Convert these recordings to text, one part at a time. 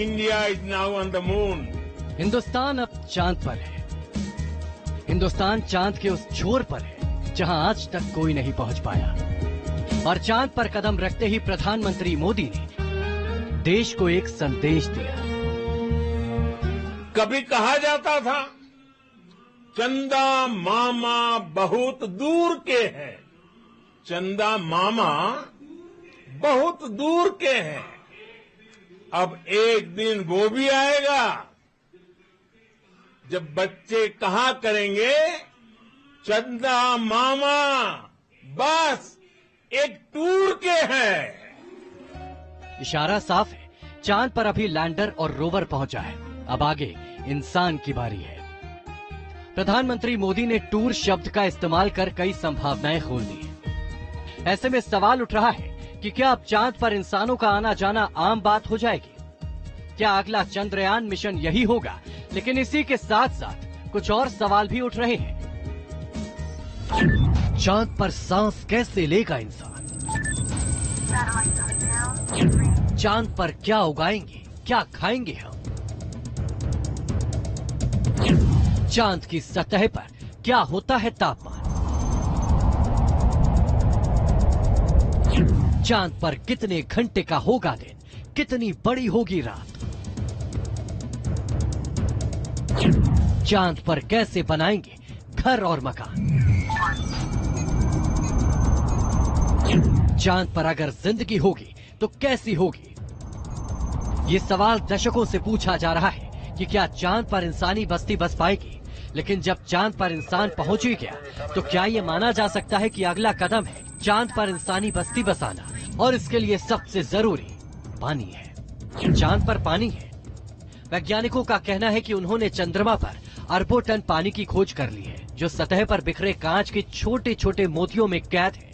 India is now on the moon. Hindustan अब चांद पर है। हिंदुस्तान चांद के उस छोर पर है जहां आज तक कोई नहीं पहुंच पाया। और चांद पर कदम रखते ही प्रधानमंत्री मोदी ने देश को एक संदेश दिया। कभी कहा जाता था चंदा मामा बहुत दूर के हैं। चंदा मामा बहुत दूर के हैं। अब एक दिन वो भी आएगा जब बच्चे कहा करेंगे चंदा मामा बस एक टूर के हैं। इशारा साफ है, चांद पर अभी लैंडर और रोवर पहुंचा है। अब आगे इंसान की बारी है। प्रधानमंत्री मोदी ने टूर शब्द का इस्तेमाल कर कई संभावनाएं खोल दी हैं। ऐसे में सवाल उठ रहा है कि क्या अब चांद पर इंसानों का आना जाना आम बात हो जाएगी? क्या अगला चंद्रयान मिशन यही होगा? लेकिन इसी के साथ साथ कुछ और सवाल भी उठ रहे हैं। चांद पर सांस कैसे लेगा इंसान? चांद पर क्या उगाएंगे, क्या खाएंगे हम? चांद की सतह पर क्या होता है तापमान? चांद पर कितने घंटे का होगा दिन, कितनी बड़ी होगी रात? चांद पर कैसे बनाएंगे घर और मकान? चांद पर अगर जिंदगी होगी तो कैसी होगी? ये सवाल दशकों से पूछा जा रहा है कि क्या चांद पर इंसानी बस्ती बस पाएगी? लेकिन जब चांद पर इंसान पहुंच ही गया तो क्या ये माना जा सकता है कि अगला कदम है चांद पर इंसानी बस्ती बसाना? और इसके लिए सबसे जरूरी पानी है। चांद पर पानी है। वैज्ञानिकों का कहना है कि उन्होंने चंद्रमा पर अरबों टन पानी की खोज कर ली है, जो सतह पर बिखरे कांच के छोटे छोटे मोतियों में कैद है।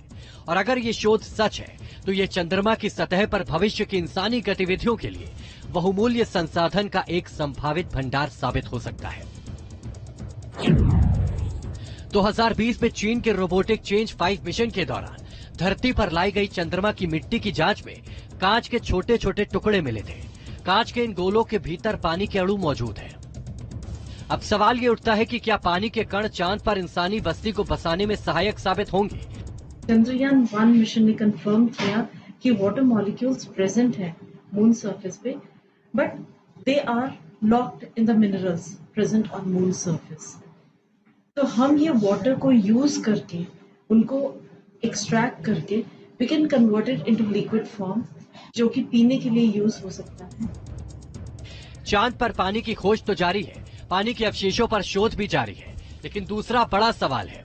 और अगर ये शोध सच है तो ये चंद्रमा की सतह पर भविष्य की इंसानी गतिविधियों के लिए बहुमूल्य संसाधन का एक संभावित भंडार साबित हो सकता है। 2020 में चीन के रोबोटिक चेंज 5 मिशन के दौरान धरती पर लाई गई चंद्रमा की मिट्टी की जांच में कांच के छोटे छोटे टुकड़े मिले थे। कांच के इन गोलों के भीतर पानी के अणु मौजूद हैं। अब सवाल ये उठता है कि क्या पानी के कण चांद पर इंसानी बस्ती को बसाने में सहायक साबित होंगे? चंद्रयान 1 मिशन ने कंफर्म किया कि वाटर मॉलिक्यूल्स प्रेजेंट हैं मून सरफेस पे, but they are locked in the minerals present on moon surface. तो हम ये वाटर को यूज करके, उनको एक्सट्रैक्ट करके, we can convert it into liquid form, जो कि पीने के लिए यूज हो सकता है। चांद पर पानी की खोज तो जारी है, पानी के अवशेषों पर शोध भी जारी है, लेकिन दूसरा बड़ा सवाल है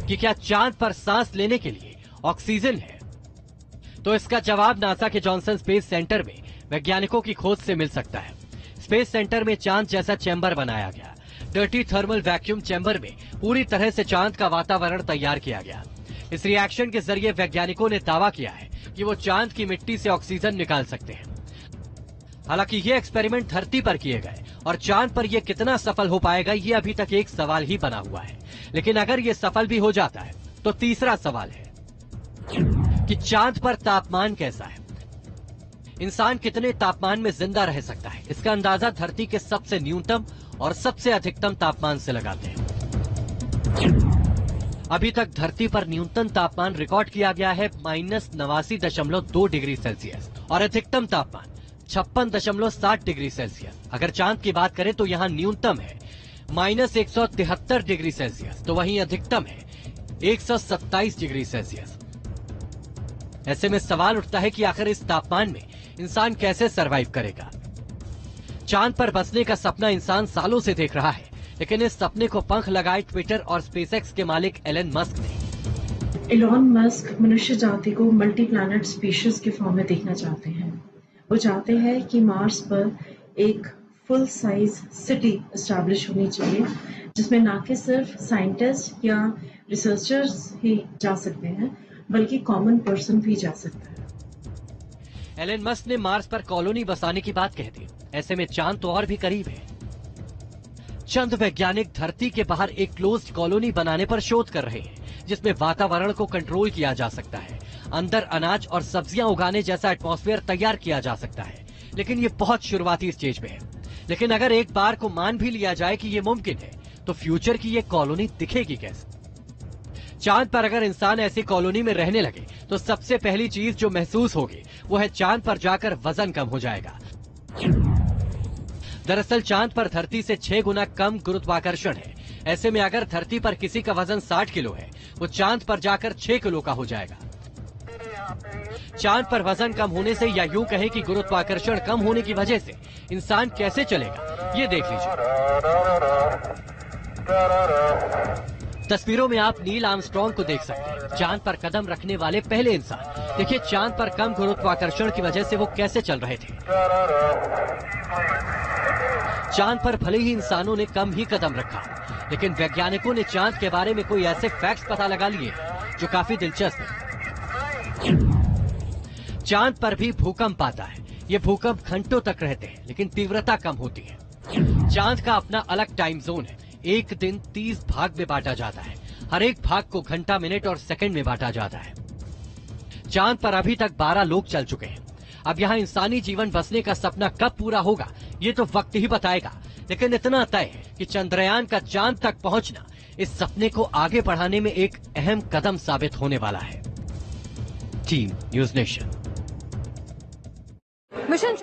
कि क्या चांद पर सांस लेने के लिए ऑक्सीजन है? तो इसका जवाब नासा के जॉनसन स्पेस सेंटर में वैज्ञानिकों की खोज से मिल सकता है। स्पेस सेंटर में चांद जैसा चैम्बर बनाया गया। डर्टी थर्मल वैक्यूम चैम्बर में पूरी तरह से चांद का वातावरण तैयार किया गया। इस रिएक्शन के जरिए वैज्ञानिकों ने दावा किया है कि वो चांद की मिट्टी से ऑक्सीजन निकाल सकते हैं। हालांकि ये एक्सपेरिमेंट धरती पर किए गए और चांद पर यह कितना सफल हो पाएगा, ये अभी तक एक सवाल ही बना हुआ है। लेकिन अगर ये सफल भी हो जाता है तो तीसरा सवाल है कि चांद पर तापमान कैसा है? इंसान कितने तापमान में जिंदा रह सकता है? इसका अंदाजा धरती के सबसे न्यूनतम और सबसे अधिकतम तापमान से लगाते हैं। अभी तक धरती पर न्यूनतम तापमान रिकॉर्ड किया गया है -89.2 डिग्री सेल्सियस और अधिकतम तापमान 56.7 डिग्री सेल्सियस। अगर चांद की बात करें तो यहाँ न्यूनतम है -173 डिग्री सेल्सियस, तो वहीं अधिकतम है 127 डिग्री सेल्सियस। ऐसे में सवाल उठता है कि आखिर इस तापमान में इंसान कैसे सरवाइव करेगा? चांद पर बसने का सपना इंसान सालों से देख रहा है, लेकिन इस सपने को पंख लगाए ट्विटर और स्पेसएक्स के मालिक एलन मस्क ने। एलन मस्क मनुष्य जाति को मल्टी प्लैनेट स्पीशीज के फॉर्म में देखना चाहते हैं। वो चाहते हैं कि मार्स पर एक फुल साइज सिटी एस्टैब्लिश होनी चाहिए, जिसमें ना कि सिर्फ साइंटिस्ट या रिसर्चर्स ही जा सकते हैं, बल्कि कॉमन पर्सन भी जा सकता है। एलन मस्क ने मार्स पर कॉलोनी बसाने की बात कह दी। ऐसे में चांद तो और भी करीब है। चंद वैज्ञानिक धरती के बाहर एक क्लोज्ड कॉलोनी बनाने पर शोध कर रहे हैं, जिसमें वातावरण को कंट्रोल किया जा सकता है, अंदर अनाज और सब्जियां उगाने जैसा एटमॉस्फेयर तैयार किया जा सकता है। लेकिन ये बहुत शुरुआती स्टेज पे है। लेकिन अगर एक बार को मान भी लिया जाए कि ये मुमकिन है, तो फ्यूचर की ये कॉलोनी दिखेगी कैसे? चांद पर अगर इंसान ऐसी कॉलोनी में रहने लगे तो सबसे पहली चीज जो महसूस होगी वो है चांद पर जाकर वजन कम हो जाएगा। दरअसल चांद पर धरती से 6 गुना कम गुरुत्वाकर्षण है। ऐसे में अगर धरती पर किसी का वजन 60 किलो है, वो चांद पर जाकर 6 किलो का हो जाएगा। चांद पर वजन कम होने से, या यूं कहें कि गुरुत्वाकर्षण कम होने की वजह से इंसान कैसे चलेगा, ये देख लीजिए। तस्वीरों में आप नील आर्मस्ट्रांग को देख सकते हैं, चांद पर कदम रखने वाले पहले इंसान। देखिए चांद पर कम गुरुत्वाकर्षण की वजह से वो कैसे चल रहे थे। चांद पर भले ही इंसानों ने कम ही कदम रखा, लेकिन वैज्ञानिकों ने चांद के बारे में कोई ऐसे फैक्ट्स पता लगा लिए जो काफी दिलचस्प है। चांद पर भी भूकंप आता है। ये भूकंप घंटों तक रहते हैं, लेकिन तीव्रता कम होती है। चांद का अपना अलग टाइम जोन है। एक दिन 30 भाग में बांटा जाता है। हर एक भाग को घंटा, मिनट और सेकंड में बांटा जाता है। चांद पर अभी तक 12 लोग चल चुके हैं। अब यहाँ इंसानी जीवन बसने का सपना कब पूरा होगा, ये तो वक्त ही बताएगा। लेकिन इतना तय है कि चंद्रयान का चांद तक पहुंचना इस सपने को आगे बढ़ाने में एक अहम कदम साबित होने वाला है। Team news nation. मिशन